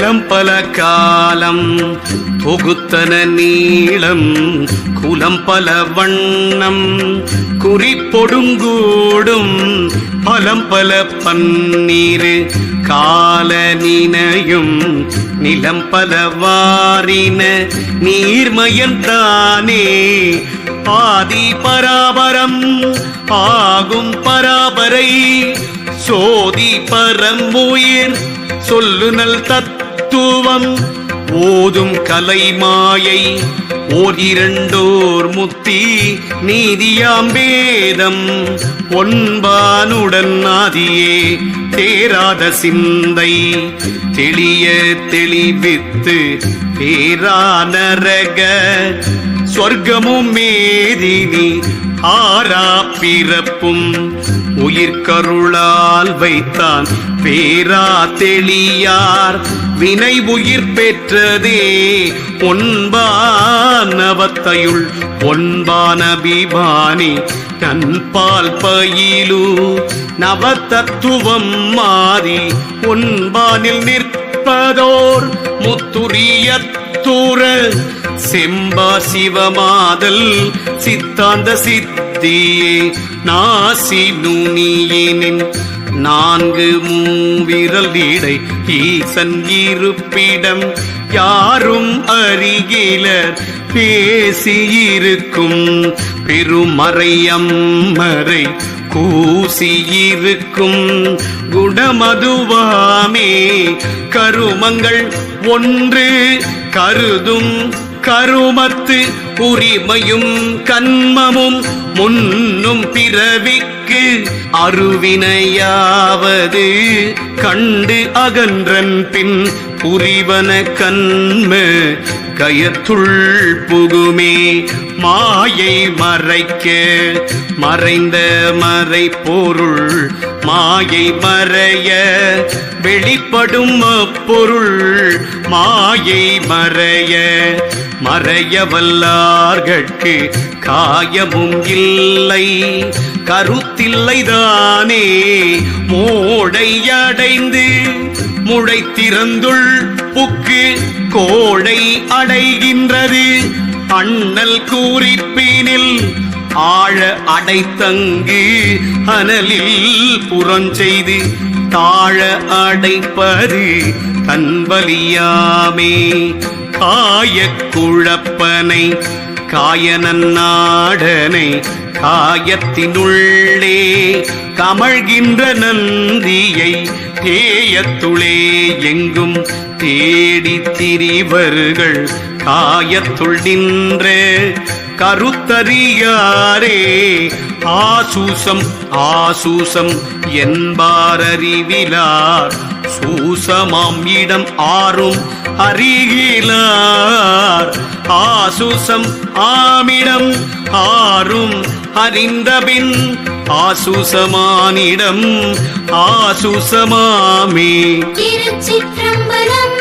கலம் பல காலம் தொகுத்தன நீளம் குலம் பல வண்ணம் குறிப்பொடுங்கூடும் பலம் பல பன்னீர் கால நினையும் நிலம் பல வாரின நீர்மயந்தானே ஆதி பராபரம் ஆகும் பராபரை சோதி பரம்புயிர் சொல்லுனல் தத்துவம் ஓதும் கலைமாயை ஓர் இரண்டோர் முத்தி நீதியாம் வேதம் ஒன்பானுடன் ஆதியே தேராத சிந்தை தெளிய தெளிவித்து பேரானரக சொர்க்கமும் மேதினி ஆரா பிறப்பும் உயிர்கருளால் வைத்தான் பேரா தெளியார் வினை உயிர் பெற்றதே ஒன்பானவத்தையுள் ஒன்பான பிபானி தன்பால் பயிலு நவதத்துவம் மாறி ஒன்பானில் நிற்பதோர் முத்துரியத்தூர செம்பா சிவமாதல் சித்தாந்த சித்தியே நாசி நுனியினின் நான்கு மூவிரல் இடை ஈசன் இருப்பிடம் யாரும் அருகிலர் பேசியிருக்கும் பெருமறையம்மறை கூசியிருக்கும் குணமதுவாமே கருமங்கள் ஒன்று கருதும் கருமத்து உரிமையும் கன்மமும் முன்னும் பிறவிக்கு அருவினையாவது கண்டு அகன்றன் பின் புரிவன கன்ம கயத்துள் புகுமே மாயை மறைக்க மறைந்த மறை பொருள் மாயை மறைய வெளிப்படும் அப்பொருள் மாயை மறைய மறைய வல்லார்கட்கு காயமும் இல்லை கருத்தில்லைதானே மோடை அடைந்து முளைத்திறந்துள் புக்கு கோடை அடைகின்றது அண்ணல் கூறிப்பினில் ஆழ அடைத்தங்கு அனலில் புறஞ்செய்து தாழ அடைப்பது தன்வலியாமே காய குழப்பனை காயனநாடனை காயத்தினுள்ளே கமழ்கின்ற நந்தியை தேயத்துளே எங்கும் தேடி திரிவர்கள் காயத்துள் நின்ற கருத்தறியாரே ஆசூசம் ஆசூசம் என்பாரறிவிலார் சூசமாம் இடம் ஆறும் அறிகிலார் ஆசூசம் ஆமிடம் ஆறும் அறிந்தபின் ஆசூசமானிடம் ஆசூசமாமே திருச்சிற்றம்பலம்.